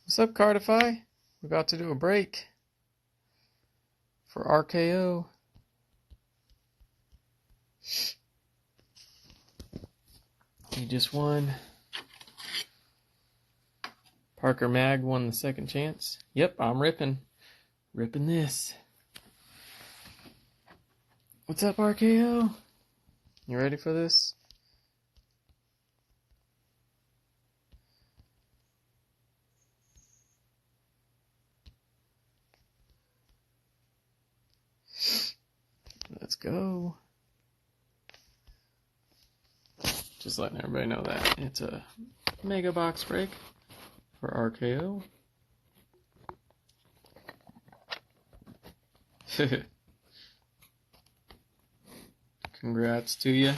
What's up, Cardify? We're about to do a break for RKO. He just won. Parker Mag won the second chance. Yep, I'm ripping this. What's up, RKO? You ready for this? Let's go. Just letting everybody know that it's a mega box break for RKO. Congrats to you.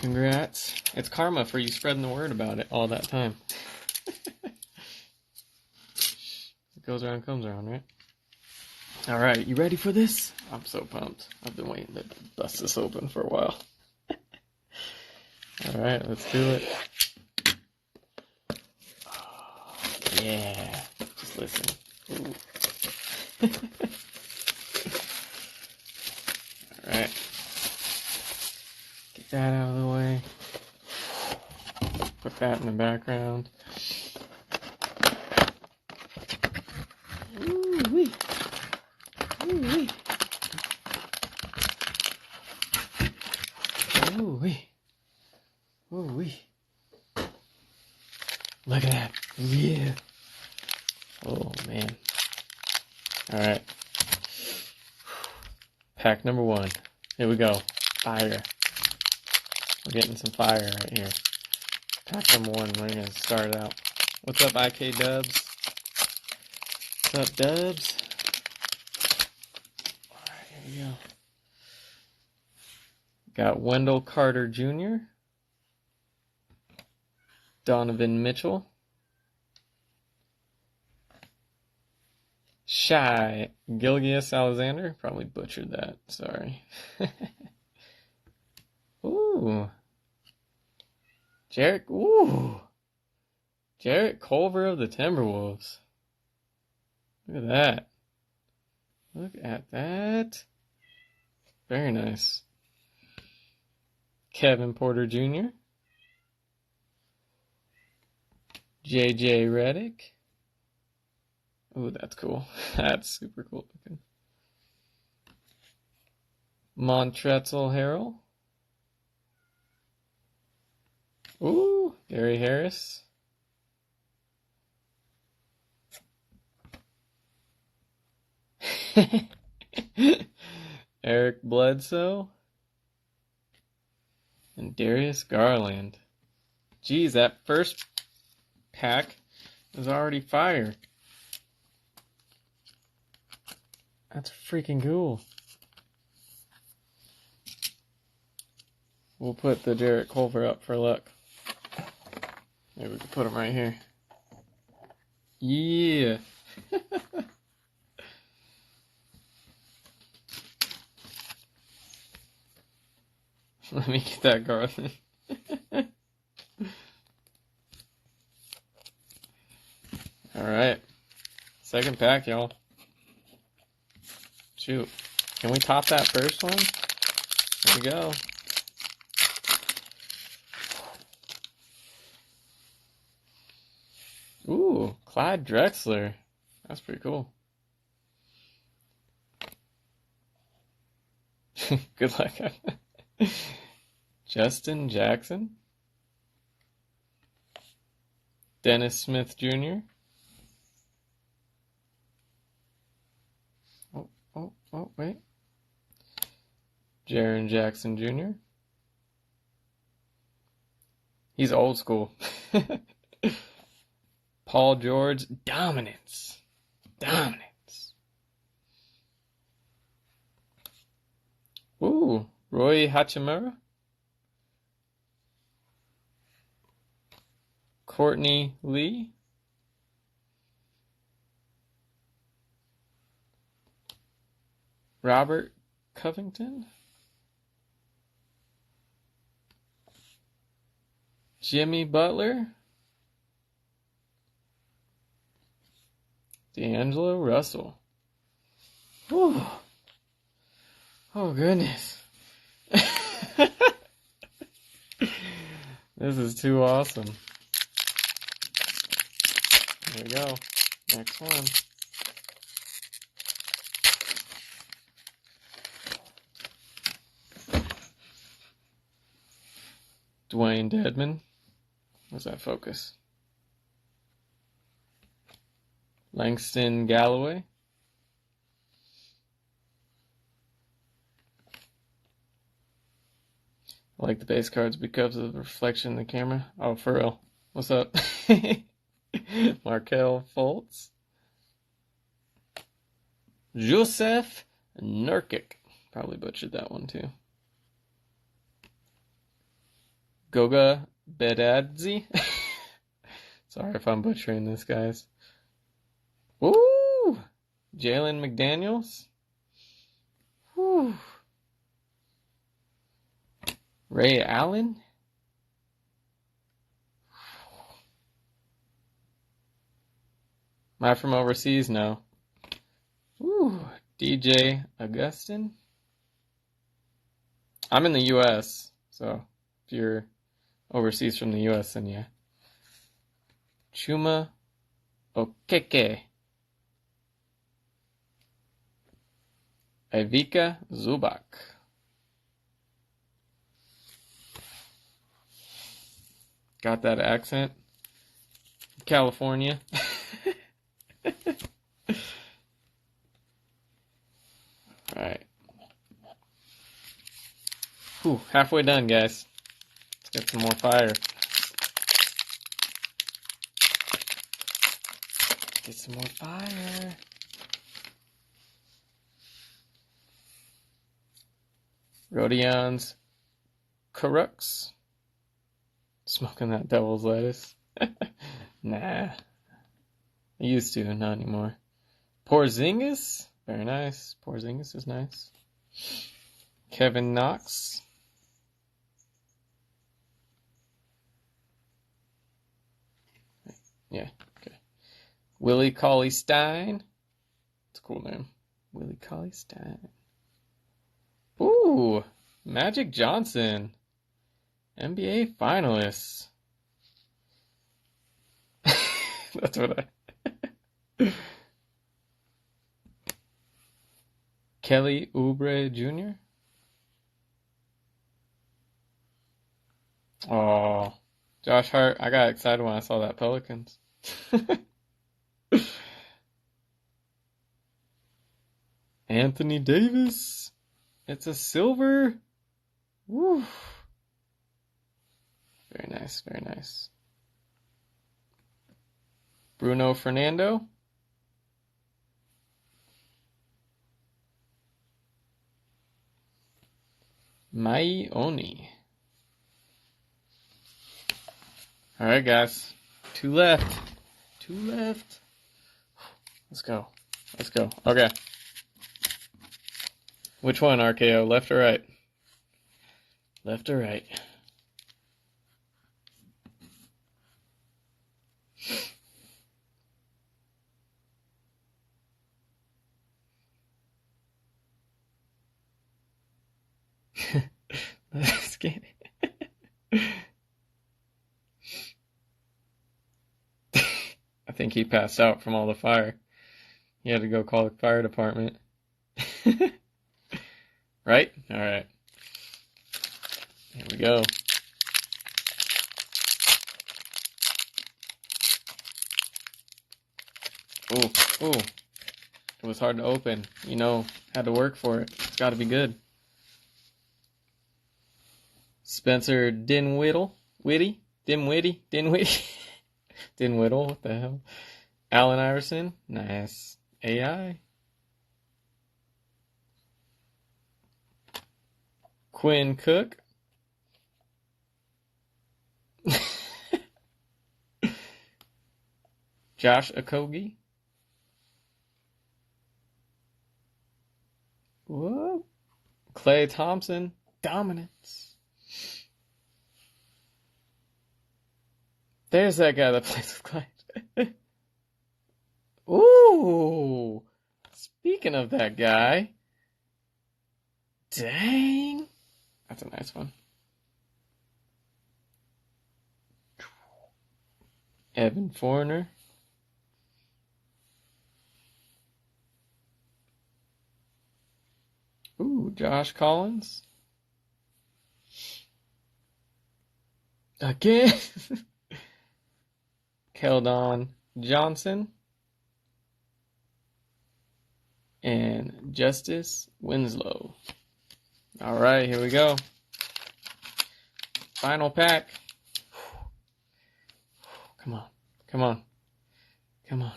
Congrats. It's karma for you spreading the word about it all that time. It goes around, comes around, right? Alright, you ready for this? I'm so pumped. I've been waiting to bust this open for a while. Alright, let's do it. Oh, yeah. Just listen. Alright. Get that out of the way. Put that in the background. Ooh-wee. Ooh-wee. Ooh-wee. Ooh-wee. Look at that. Yeah. Oh, man. Alright. Pack number 1. Here we go. Fire. We're getting some fire right here. Pack number 1. We're going to start it out. What's up, IK Dubs? What's up, Dubs? Alright, here we go. Got Wendell Carter Jr., Donovan Mitchell, Shai Gilgeous-Alexander. Probably butchered that. Sorry. Ooh. Jarrett. Ooh. Jarrett Culver of the Timberwolves. Look at that. Look at that. Very nice. Kevin Porter Jr., JJ Redick. Ooh, that's cool. That's super cool looking. Montrezl Harrell. Ooh, Gary Harris. Eric Bledsoe. And Darius Garland. Geez, that first pack was already fire. That's freaking cool. We'll put the Jarrett Culver up for luck. Maybe we can put him right here. Yeah. Let me get that Garland. Alright. Second pack, y'all. Shoot. Can we top that first one? There we go. Ooh, Clyde Drexler. That's pretty cool. Good luck. Justin Jackson. Dennis Smith Jr. Oh, wait. Jaren Jackson Jr. He's old school. Paul George. Dominance. Ooh, Roy Hachimura. Courtney Lee. Robert Covington. Jimmy Butler. D'Angelo Russell. Whew. Oh, goodness. This is too awesome. Here we go. Next one. Dwayne Dedman. Where's that focus? Langston Galloway. I like the base cards because of the reflection in the camera. Oh, for real. What's up? Markel Fultz. Josef Nurkic. Probably butchered that one too. Goga Bedadzi. Sorry if I'm butchering this, guys. Woo! Jalen McDaniels. Woo! Ray Allen. Am I from overseas? No. Woo! DJ Augustin. I'm in the U.S., so if you're overseas from the U.S., then yeah. Chuma Okeke. Ivica Zubac. Got that accent? California. Alright. Whew, halfway done, guys. Let's get some more fire. Get some more fire. Rodion's Crux. Smoking that devil's lettuce. Nah. I used to, not anymore. Porzingis. Very nice. Porzingis is nice. Kevin Knox. Yeah, okay. Willie Cauley-Stein. It's a cool name. Willie Cauley-Stein. Ooh, Magic Johnson. NBA finalists. That's what I... Kelly Oubre Jr. Oh, Josh Hart. I got excited when I saw that Pelicans. Anthony Davis. It's a silver. Woo. Very nice, very nice. Bruno Fernando. Mai Oni. Alright, guys. Two left. Two left. Let's go. Let's go. Okay. Which one, RKO? Left or right? Left or right? Let's get it. I think he passed out from all the fire. He had to go call the fire department. Right? Alright. Here we go. Ooh, ooh. It was hard to open. You know, had to work for it. It's got to be good. Spencer Dinwiddle. Dinwiddie? Dinwiddle, what the hell? Allen Iverson. Nice. AI. Quinn Cook. Josh Okogie. What? Klay Thompson. Dominance. There's that guy that plays with Klay. Ooh! Speaking of that guy. Dang! That's a nice one. Evan Foreigner. Ooh, Josh Collins. Again. Keldon Johnson. And Justice Winslow. All right, here we go. Final pack. Come on. Come on. Come on.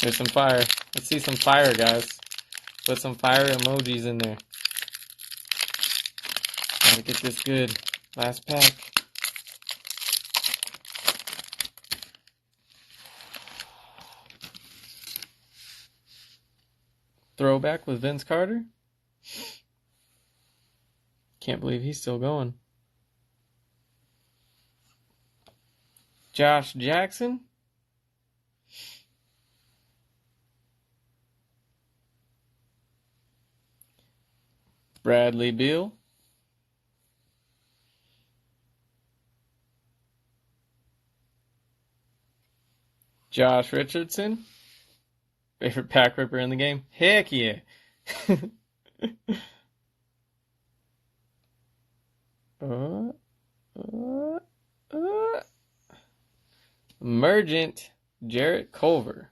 There's some fire. Let's see some fire, guys. Put some fire emojis in there. Gotta get this good. Last pack. Throwback with Vince Carter. Can't believe he's still going. Josh Jackson. Bradley Beal. Josh Richardson. Favorite pack ripper in the game? Heck yeah. Emergent Jarrett Culver.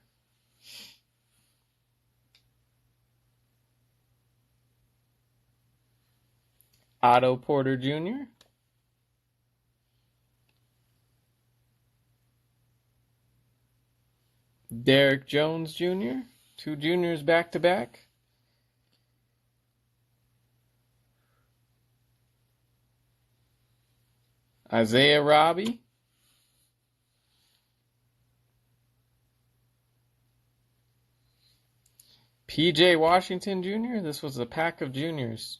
Otto Porter Jr. Derek Jones Jr. Two juniors back to back. Isaiah Robbie. PJ Washington Jr. This was a pack of juniors.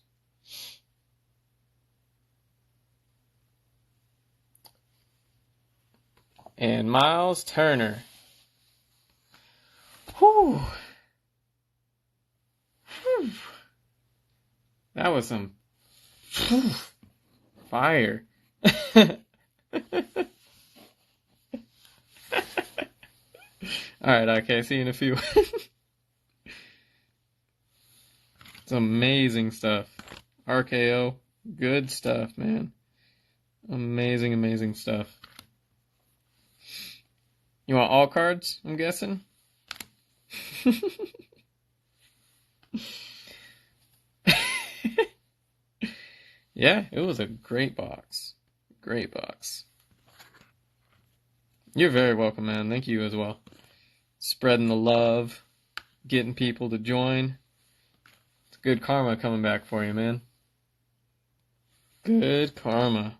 And Miles Turner. Whew. Whew. That was some fire. Alright, okay, see you in a few. It's amazing stuff. RKO, good stuff, man. Amazing, amazing stuff. You want all cards, I'm guessing? Yeah, it was a great box. Great box. You're very welcome, man. Thank you as well. Spreading the love, getting people to join. It's good karma coming back for you, man. Good karma.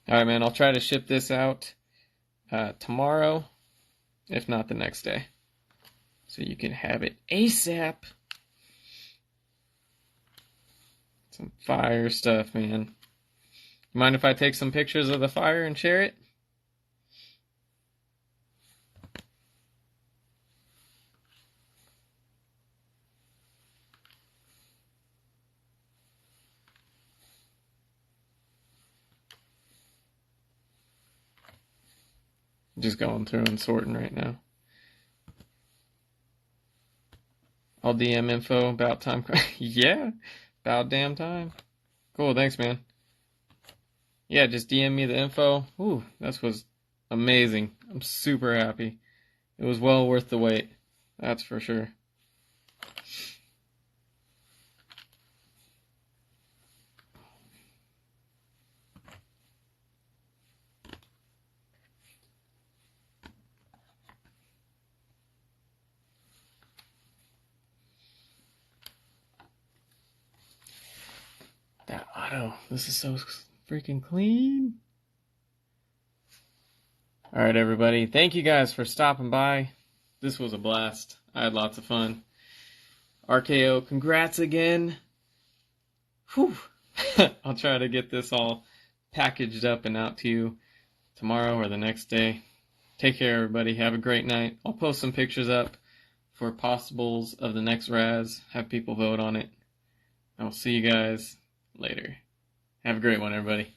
Alright, man, I'll try to ship this out tomorrow, if not the next day. So you can have it ASAP. Some fire stuff, man. Mind if I take some pictures of the fire and share it? Just going through and sorting right now. All DM info about time. Yeah, about damn time. Cool, thanks, man. Yeah, just DM me the info. Ooh, that was amazing. I'm super happy. It was well worth the wait. That's for sure. That auto. This is so freaking clean. Alright, everybody. Thank you guys for stopping by. This was a blast. I had lots of fun. RKO, congrats again. Whew. I'll try to get this all packaged up and out to you tomorrow or the next day. Take care, everybody. Have a great night. I'll post some pictures up for possibles of the next Raz. Have people vote on it. I'll see you guys later. Have a great one, everybody.